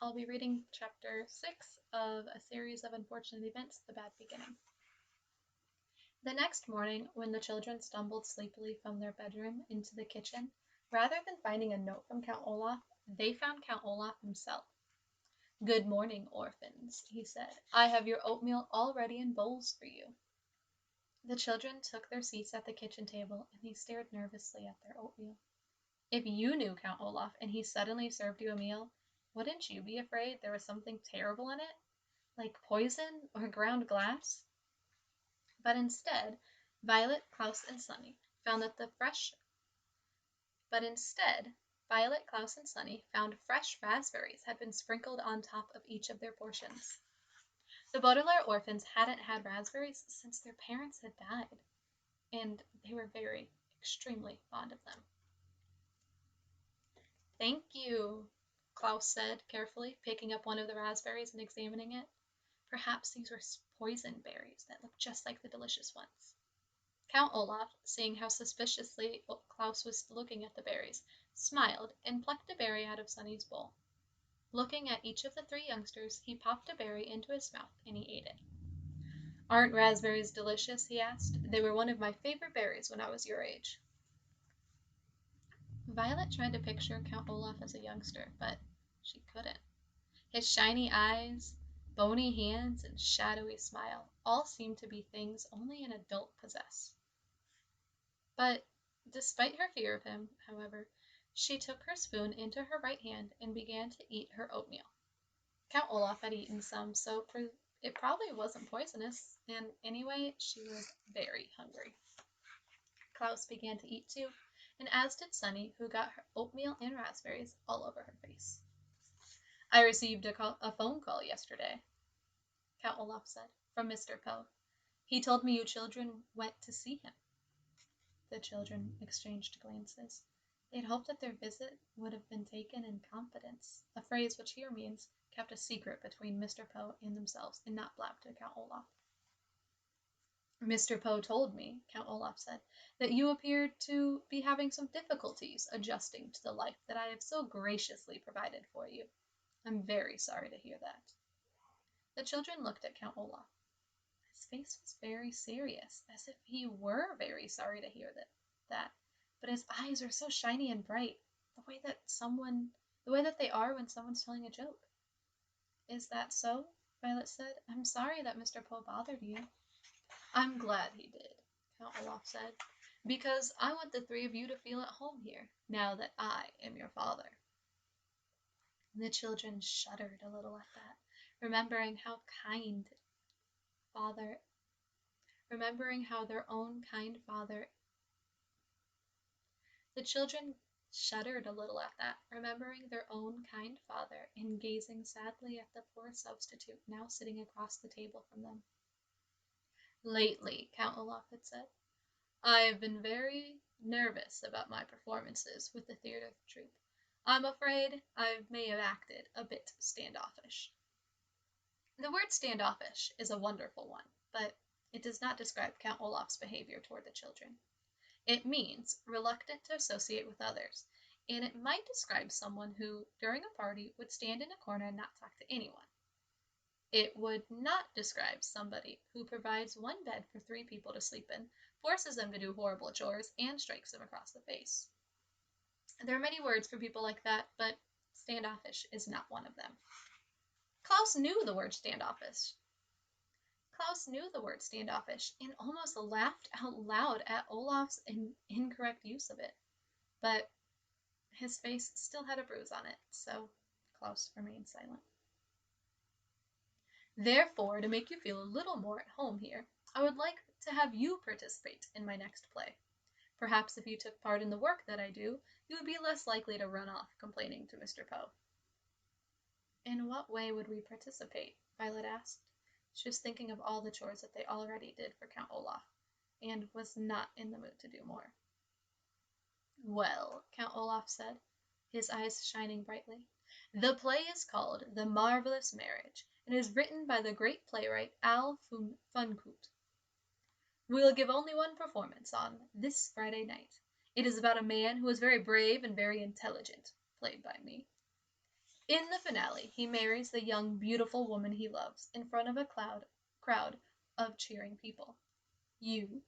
I'll be reading chapter 6 of a series of unfortunate events, The Bad Beginning. The next morning, when the children stumbled sleepily from their bedroom into the kitchen, rather than finding a note from Count Olaf, they found Count Olaf himself. "Good morning, orphans," he said. "I have your oatmeal all ready in bowls for you." The children took their seats at the kitchen table, and they stared nervously at their oatmeal. If you knew Count Olaf and he suddenly served you a meal, wouldn't you be afraid there was something terrible in it, like poison or ground glass? But instead, Violet, Klaus, and Sunny found that fresh raspberries had been sprinkled on top of each of their portions. The Baudelaire orphans hadn't had raspberries since their parents had died, and they were extremely fond of them. "Thank you," Klaus said carefully, picking up one of the raspberries and examining it. Perhaps these were poison berries that looked just like the delicious ones. Count Olaf, seeing how suspiciously Klaus was looking at the berries, smiled and plucked a berry out of Sunny's bowl. Looking at each of the three youngsters, he popped a berry into his mouth and he ate it. "Aren't raspberries delicious?" he asked. "They were one of my favorite berries when I was your age." Violet tried to picture Count Olaf as a youngster, but she couldn't. His shiny eyes, bony hands, and shadowy smile all seemed to be things only an adult possess. But despite her fear of him, however, she took her spoon into her right hand and began to eat her oatmeal. Count Olaf had eaten some, so it probably wasn't poisonous, and anyway, she was very hungry. Klaus began to eat too, and as did Sunny, who got her oatmeal and raspberries all over her face. "I received a phone call yesterday," Count Olaf said, "from Mr. Poe. He told me you children went to see him." The children exchanged glances. They had hoped that their visit would have been taken in confidence, a phrase which here means kept a secret between Mr. Poe and themselves and not blabbed to Count Olaf. "Mr. Poe told me," Count Olaf said, "that you appeared to be having some difficulties adjusting to the life that I have so graciously provided for you. I'm very sorry to hear that." The children looked at Count Olaf. His face was very serious, as if he were very sorry to hear that. But his eyes were so shiny and bright, the way that they are when someone's telling a joke. "Is that so?" Violet said. "I'm sorry that Mr. Poe bothered you." "I'm glad he did," Count Olaf said, "because I want the three of you to feel at home here, now that I am your father." The children shuddered a little at that, remembering how their own kind father and gazing sadly at the poor substitute now sitting across the table from them. "Lately," Count Olaf had said, "I have been very nervous about my performances with the theater troupe. I'm afraid I may have acted a bit standoffish." The word standoffish is a wonderful one, but it does not describe Count Olaf's behavior toward the children. It means reluctant to associate with others, and it might describe someone who, during a party, would stand in a corner and not talk to anyone. It would not describe somebody who provides one bed for 3 people to sleep in, forces them to do horrible chores, and strikes them across the face. There are many words for people like that, but standoffish is not one of them. Klaus knew the word standoffish and almost laughed out loud at Olaf's incorrect use of it. But his face still had a bruise on it, so Klaus remained silent. "Therefore, to make you feel a little more at home here, I would like to have you participate in my next play. Perhaps if you took part in the work that I do, you would be less likely to run off complaining to Mr. Poe." "In what way would we participate?" Violet asked. She was thinking of all the chores that they already did for Count Olaf, and was not in the mood to do more. "Well," Count Olaf said, his eyes shining brightly, "the play is called The Marvelous Marriage, and is written by the great playwright Al Funcoot. We'll give only one performance on this Friday night. It is about a man who is very brave and very intelligent, played by me. In the finale, he marries the young, beautiful woman he loves in front of a crowd of cheering people. You,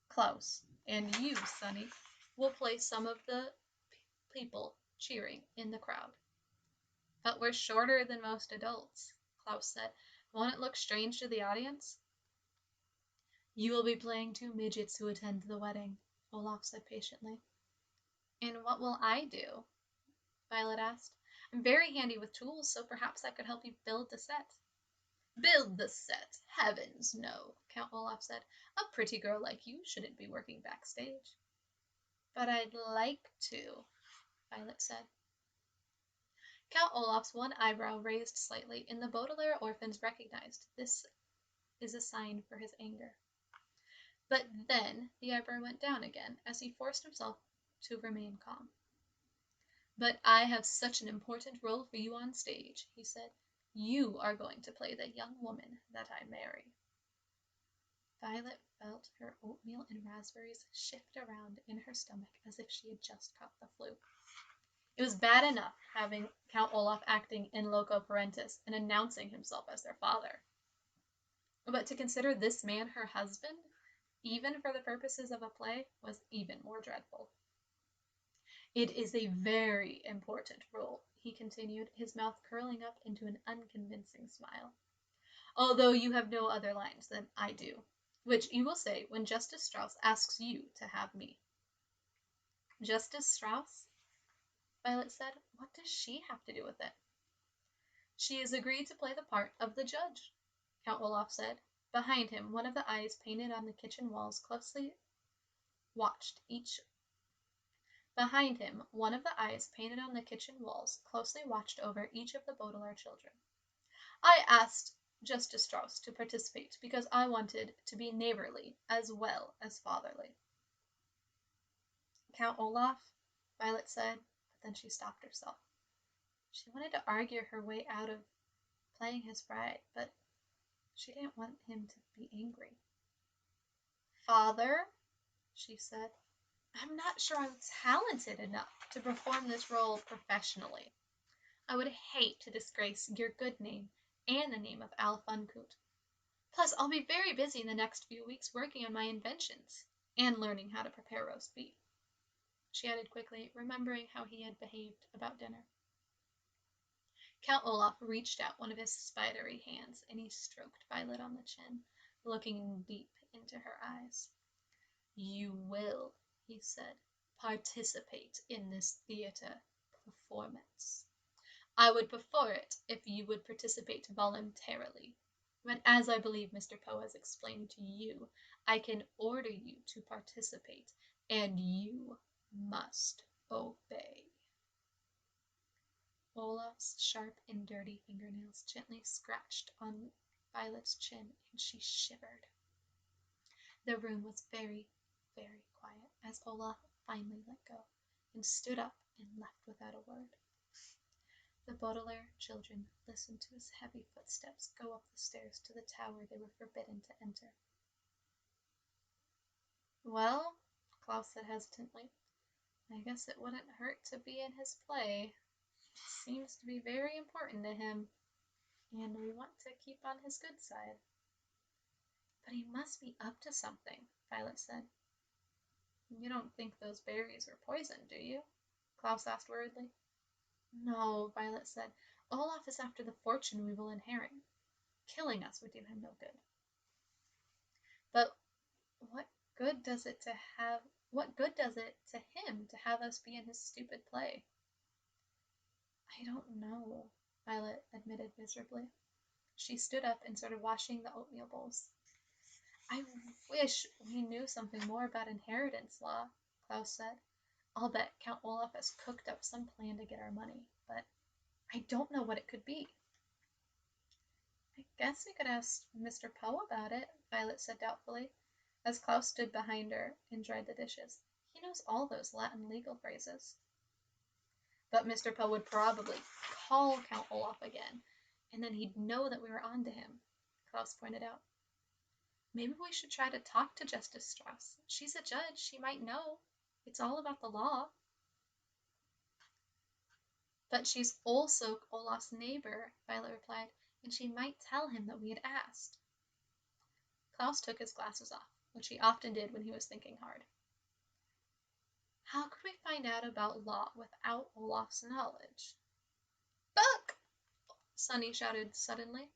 Klaus, and you, Sonny, will play some of the people cheering in the crowd. But we're shorter than most adults, Klaus said. Won't it look strange to the audience? You will be playing two midgets who attend the wedding, Olaf said patiently. And what will I do? Violet asked. I'm very handy with tools, so perhaps I could help you build the set. Build the set? Heavens, no, Count Olaf said. A pretty girl like you shouldn't be working backstage. But I'd like to, Violet said. Count Olaf's one eyebrow raised slightly, and the Baudelaire orphans recognized this is a sign for his anger. But then the eyebrow went down again as he forced himself to remain calm. But I have such an important role for you on stage, he said. You are going to play the young woman that I marry. Violet felt her oatmeal and raspberries shift around in her stomach as if she had just caught the flu. It was bad enough having Count Olaf acting in loco parentis and announcing himself as their father. But to consider this man her husband, even for the purposes of a play, was even more dreadful. It is a very important role, he continued, his mouth curling up into an unconvincing smile. Although you have no other lines than I do, which you will say when Justice Strauss asks you to have me. Justice Strauss? Violet said. What does she have to do with it? She has agreed to play the part of the judge, Count Olaf said. Behind him, one of the eyes painted on the kitchen walls closely watched over each of the Baudelaire children. I asked Justice Strauss to participate because I wanted to be neighborly as well as fatherly. Count Olaf, Violet said, but then she stopped herself. She wanted to argue her way out of playing his bride, but she didn't want him to be angry. Father, she said, I'm not sure I'm talented enough to perform this role professionally. I would hate to disgrace your good name and the name of Al Funcoot. Plus, I'll be very busy in the next few weeks working on my inventions and learning how to prepare roast beef. She added quickly, remembering how he had behaved about dinner. Count Olaf reached out one of his spidery hands, and he stroked Violet on the chin, looking deep into her eyes. You will, he said, participate in this theater performance. I would prefer it if you would participate voluntarily. But as I believe Mr. Poe has explained to you, I can order you to participate, and you must obey. Olaf's sharp and dirty fingernails gently scratched on Violet's chin, and she shivered. The room was very, very quiet as Olaf finally let go and stood up and left without a word. The Baudelaire children listened to his heavy footsteps go up the stairs to the tower they were forbidden to enter. Well, Klaus said hesitantly, I guess it wouldn't hurt to be in his play. It seems to be very important to him, and we want to keep on his good side. But he must be up to something, Violet said. You don't think those berries are poison, do you? Klaus asked worriedly. No, Violet said. Olaf is after the fortune we will inherit. Killing us would do him no good. But what good does it to him to have us be in his stupid play? I don't know, Violet admitted miserably. She stood up and started washing the oatmeal bowls. I wish we knew something more about inheritance law, Klaus said. I'll bet Count Olaf has cooked up some plan to get our money, but I don't know what it could be. I guess we could ask Mr. Poe about it, Violet said doubtfully, as Klaus stood behind her and dried the dishes. He knows all those Latin legal phrases. But Mr. Poe would probably call Count Olaf again, and then he'd know that we were on to him, Klaus pointed out. Maybe we should try to talk to Justice Strauss. She's a judge. She might know. It's all about the law. But she's also Olaf's neighbor, Violet replied, and she might tell him that we had asked. Klaus took his glasses off, which he often did when he was thinking hard. How could we find out about Lot without Olaf's knowledge? Buck! Sunny shouted suddenly.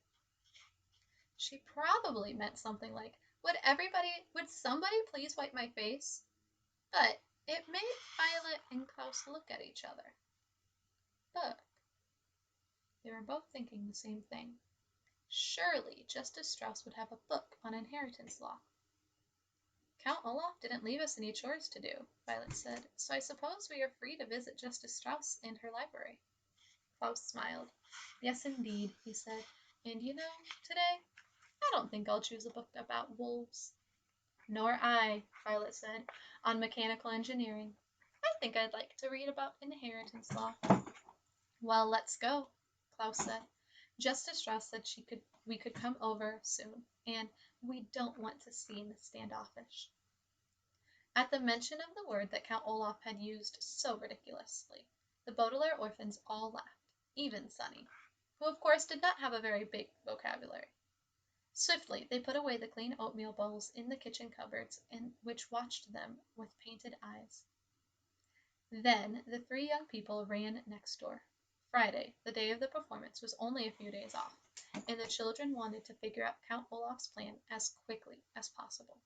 She probably meant something like, would somebody please wipe my face? But it made Violet and Klaus look at each other. Buck. They were both thinking the same thing. Surely Justice Strauss would have a book on inheritance law. Count Olaf didn't leave us any chores to do, Violet said, so I suppose we are free to visit Justice Strauss and her library. Klaus smiled. Yes, indeed, he said. And today, I don't think I'll choose a book about wolves. Nor I, Violet said, on mechanical engineering. I think I'd like to read about inheritance law. Well, let's go, Klaus said. Justice Strauss said we could come over soon, and we don't want to seem standoffish. At the mention of the word that Count Olaf had used so ridiculously, the Baudelaire orphans all laughed, even Sunny, who of course did not have a very big vocabulary. Swiftly they put away the clean oatmeal bowls in the kitchen cupboards, which watched them with painted eyes. Then the three young people ran next door. Friday, the day of the performance, was only a few days off, and the children wanted to figure out Count Olaf's plan as quickly as possible.